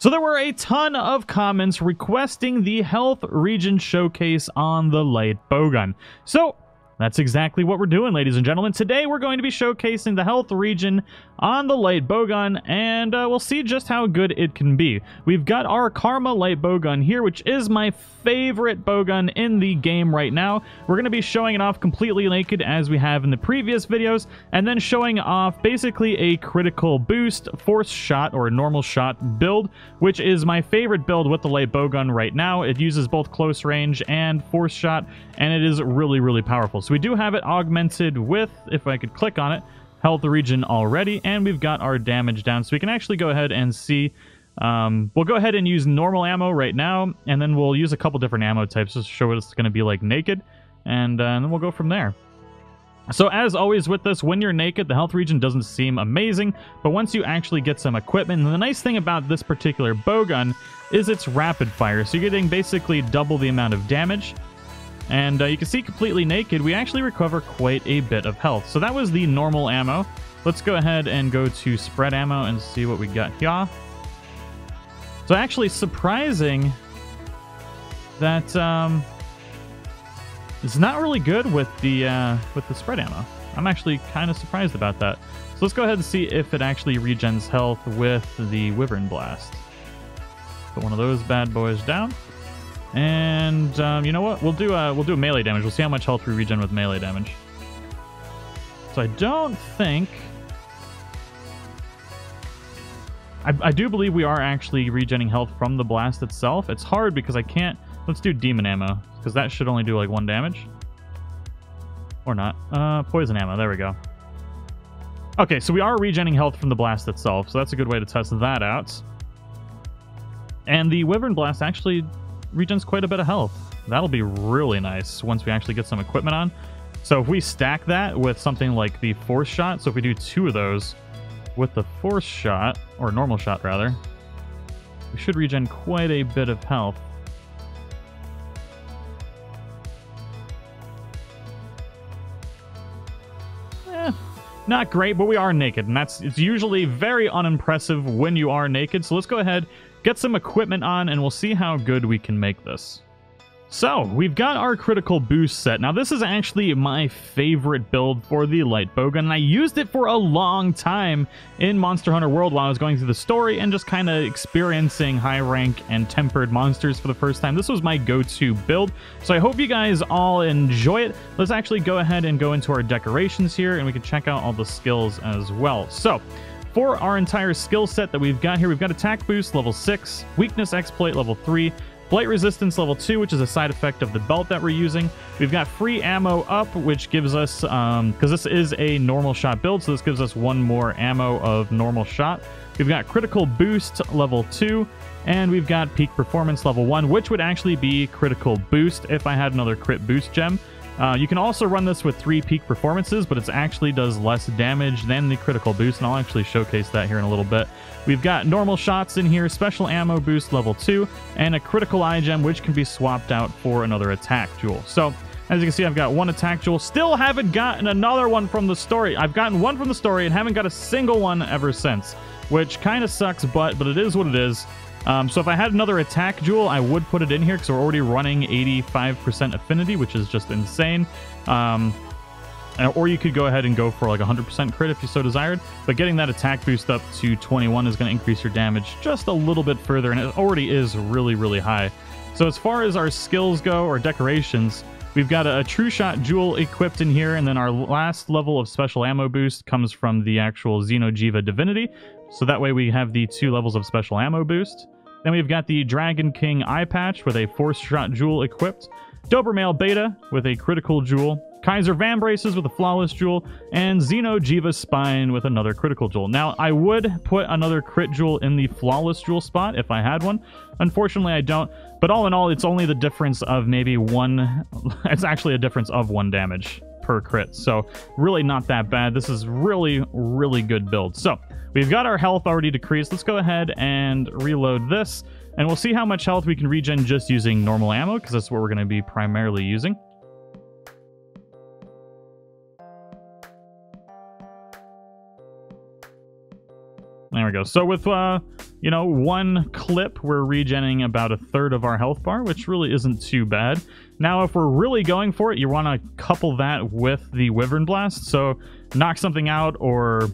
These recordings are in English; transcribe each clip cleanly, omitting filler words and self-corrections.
So there were a ton of comments requesting the health regen showcase on the light bowgun. So that's exactly what we're doing, ladies and gentlemen. Today we're going to be showcasing the health regen on the light bowgun, and we'll see just how good it can be. We've got our Karma light bowgun here, which is my favorite bowgun in the game right now. We're going to be showing it off completely naked as we have in the previous videos, and then showing off basically a critical boost force shot or normal shot build, which is my favorite build with the light bowgun right now. It uses both close range and force shot, and it is really, really powerful. So we do have it augmented with, if I could click on it, health regen already, and we've got our damage down. So we can actually go ahead and see. We'll go ahead and use normal ammo right now, and then we'll use a couple different ammo types to show what it's going to be like naked, and then we'll go from there. So as always with this, when you're naked, the health regen doesn't seem amazing, but once you actually get some equipment, and the nice thing about this particular bowgun is it's rapid fire, so you're getting basically double the amount of damage. And you can see completely naked, we actually recover quite a bit of health. So that was the normal ammo. Let's go ahead and go to spread ammo and see what we got here. So actually surprising that it's not really good with the spread ammo. I'm actually kind of surprised about that. So let's go ahead and see if it actually regens health with the Wyvern Blast. Put one of those bad boys down. And you know what? We'll do melee damage. We'll see how much health we regen with melee damage. So I don't think... I do believe we are actually regenning health from the blast itself. It's hard because I can't... Let's do demon ammo, because that should only do like 1 damage. Or not. Poison ammo. There we go. Okay, so we are regenning health from the blast itself, so that's a good way to test that out. And the Wyvern Blast actually regens quite a bit of health. That'll be really nice once we actually get some equipment on. So if we stack that with something like the force shot, so if we do 2 of those with the force shot, or normal shot rather, we should regen quite a bit of health. Not great, but we are naked, and it's usually very unimpressive when you are naked. So let's go ahead, get some equipment on, and we'll see how good we can make this. So, we've got our critical boost set. Now, this is actually my favorite build for the light bowgun, and I used it for a long time in Monster Hunter World while I was going through the story and just kind of experiencing high rank and tempered monsters for the first time. This was my go-to build, so I hope you guys all enjoy it. Let's actually go ahead and go into our decorations here, and we can check out all the skills as well. So, for our entire skill set that we've got here, we've got attack boost level 6, weakness exploit level 3, Blight Resistance level 2, which is a side effect of the belt that we're using. We've got free ammo up, which gives us, because this is a normal shot build, so this gives us 1 more ammo of normal shot. We've got critical boost level 2, and we've got peak performance level 1, which would actually be critical boost if I had another crit boost gem. You can also run this with 3 peak performances, but it actually does less damage than the critical boost, and I'll actually showcase that here in a little bit. We've got normal shots in here, special ammo boost level 2, and a critical eye gem, which can be swapped out for another attack jewel. So, as you can see, I've got 1 attack jewel. Still haven't gotten another one from the story. I've gotten 1 from the story and haven't got a single one ever since, which kind of sucks, but it is what it is. So if I had another attack jewel, I would put it in here because we're already running 85% affinity, which is just insane. Or you could go ahead and go for like 100% crit if you so desired. But getting that attack boost up to 21 is going to increase your damage just a little bit further, and it already is really, really high. So as far as our skills go, or decorations, we've got a True Shot jewel equipped in here, and then our last level of special ammo boost comes from the actual Xenojiva Divinity. So that way we have the 2 levels of special ammo boost. Then we've got the Dragon King Eye Patch with a Force Shot Jewel equipped, Dobermail Beta with a Critical Jewel, Kaiser Van Braces with a Flawless Jewel, and Xenojiva Spine with another Critical Jewel. Now, I would put another Crit Jewel in the Flawless Jewel spot if I had one. Unfortunately, I don't. But all in all, it's only the difference of maybe 1... It's actually a difference of 1 damage per crit. So, really not that bad. This is really, really good build. So, we've got our health already decreased. Let's go ahead and reload this, and we'll see how much health we can regen just using normal ammo, because that's what we're going to be primarily using. There we go. So with, you know, one clip, we're regenning about a third of our health bar, which really isn't too bad. Now, if we're really going for it, you want to couple that with the Wyvern Blast. So knock something out or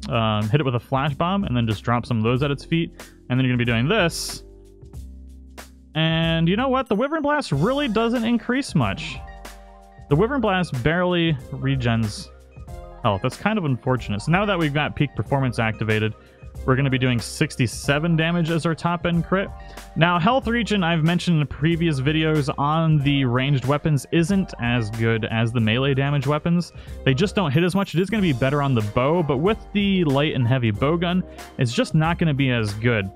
hit it with a flash bomb and then just drop some of those at its feet. And then you're going to be doing this. And you know what? The Wyvern Blast really doesn't increase much. The Wyvern Blast barely regens health. That's kind of unfortunate. So now that we've got peak performance activated, we're going to be doing 67 damage as our top end crit. Now, health regen, I've mentioned in the previous videos on the ranged weapons, isn't as good as the melee damage weapons. They just don't hit as much. It is going to be better on the bow, but with the light and heavy bowgun, it's just not going to be as good.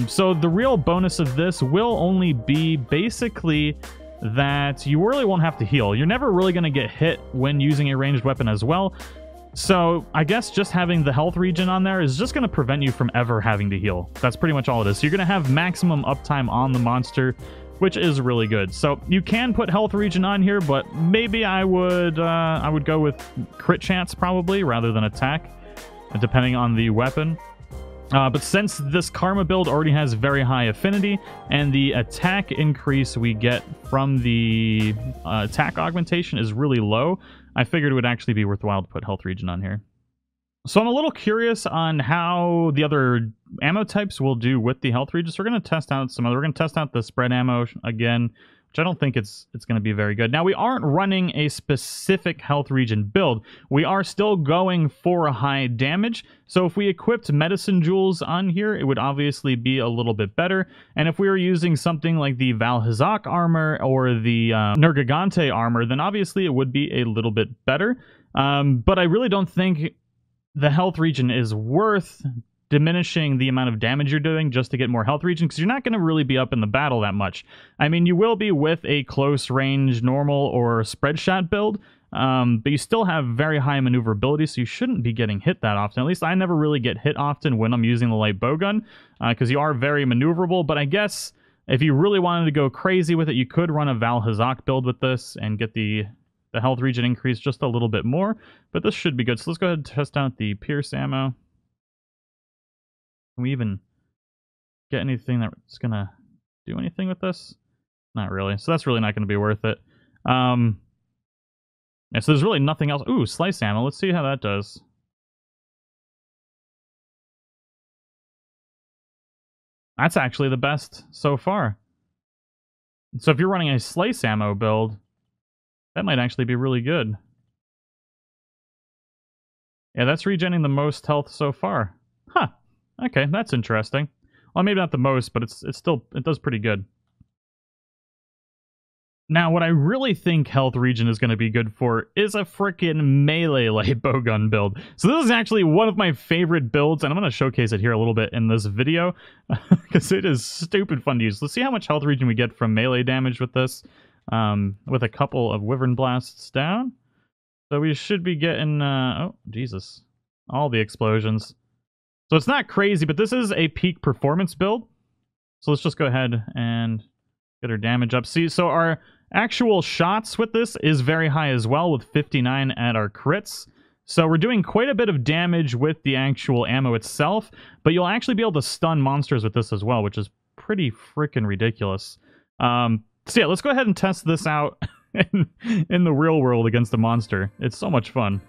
So the real bonus of this will only be basically that you really won't have to heal. You're never really going to get hit when using a ranged weapon as well. So I guess just having the health regen on there is just going to prevent you from ever having to heal. That's pretty much all it is. So you're going to have maximum uptime on the monster, which is really good. So you can put health regen on here, but maybe I would go with crit chance probably rather than attack, depending on the weapon. But since this Karma build already has very high affinity, and the attack increase we get from the attack augmentation is really low, I figured it would actually be worthwhile to put health regen on here. So I'm a little curious on how the other ammo types will do with the health regen. So we're going to test out some other. We're going to test out the spread ammo again, which I don't think it's going to be very good. Now, we aren't running a specific health regen build. We are still going for a high damage. So if we equipped medicine jewels on here, it would obviously be a little bit better. And if we were using something like the Valhazak armor or the Nergigante armor, then obviously it would be a little bit better. But I really don't think the health regen is worth diminishing the amount of damage you're doing just to get more health regen, because you're not going to really be up in the battle that much. I mean, you will be with a close range normal or spread shot build, but you still have very high maneuverability, so you shouldn't be getting hit that often. At least I never really get hit often when I'm using the light bowgun, because you are very maneuverable. But I guess if you really wanted to go crazy with it, you could run a Valhazak build with this and get the health regen increase just a little bit more, but this should be good. So let's go ahead and test out the pierce ammo. Can we even get anything that's going to do anything with this? Not really. So that's really not going to be worth it. Yeah, so there's really nothing else. Ooh, slice ammo. Let's see how that does. That's actually the best so far. So if you're running a slice ammo build, that might actually be really good. Yeah, that's regenerating the most health so far. Huh. Okay, that's interesting. Well, maybe not the most, but it does pretty good. Now, what I really think health regen is going to be good for is a frickin' melee light bowgun build. So this is actually one of my favorite builds, and I'm going to showcase it here a little bit in this video, because it is stupid fun to use. Let's see how much health regen we get from melee damage with this, with a couple of Wyvern Blasts down. So we should be getting, oh, Jesus, all the explosions. So it's not crazy, but this is a peak performance build. So let's just go ahead and get our damage up. See, so our actual shots with this is very high as well, with 59 at our crits. So we're doing quite a bit of damage with the actual ammo itself, but you'll actually be able to stun monsters with this as well, which is pretty freaking ridiculous. So yeah, let's go ahead and test this out in the real world against a monster. It's so much fun.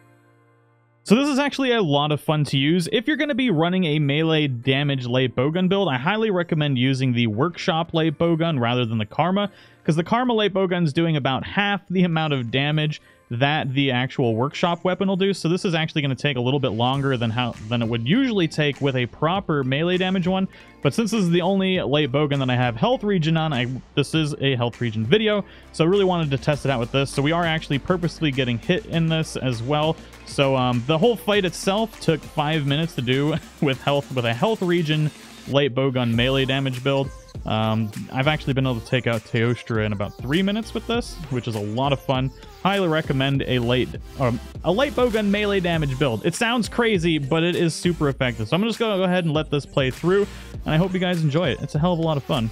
So this is actually a lot of fun to use. If you're going to be running a melee damage light bowgun build, I highly recommend using the workshop light bowgun rather than the Karma, because the Karma light bowgun is doing about half the amount of damage that the actual workshop weapon will do. So this is actually going to take a little bit longer than it would usually take with a proper melee damage one. But since this is the only light bowgun that I have health regen on, this is a health regen video, so I really wanted to test it out with this. So we are actually purposely getting hit in this as well. So the whole fight itself took 5 minutes to do with a health regen light bowgun melee damage build. I've actually been able to take out Teostra in about 3 minutes with this, which is a lot of fun. Highly recommend a light bowgun melee damage build. It sounds crazy, but it is super effective. So I'm just going to go ahead and let this play through, and I hope you guys enjoy it. It's a hell of a lot of fun.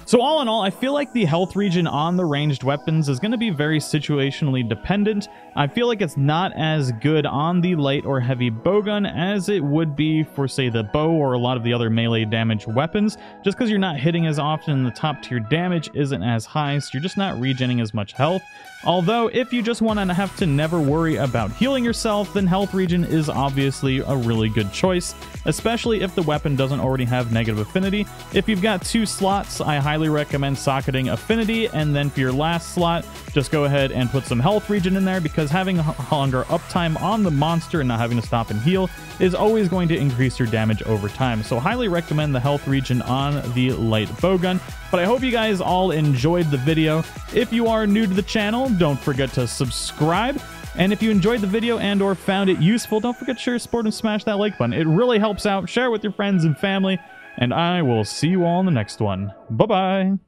So all in all, I feel like the health regen on the ranged weapons is going to be very situationally dependent. I feel like it's not as good on the light or heavy bowgun as it would be for, say, the bow or a lot of the other melee damage weapons, just because you're not hitting as often and the top tier damage isn't as high, so you're just not regenning as much health. Although, if you just want to have to never worry about healing yourself, then health regen is obviously a really good choice, especially if the weapon doesn't already have negative affinity. If you've got 2 slots, I highly recommend socketing affinity, and then for your last slot, just go ahead and put some health regen in there, because having longer uptime on the monster and not having to stop and heal is always going to increase your damage over time. So highly recommend the health regen on the light bowgun. But I hope you guys all enjoyed the video. If you are new to the channel, don't forget to subscribe. And if you enjoyed the video and or found it useful, don't forget to share, support, and smash that like button. It really helps out. Share it with your friends and family. And I will see you all in the next one. Bye-bye.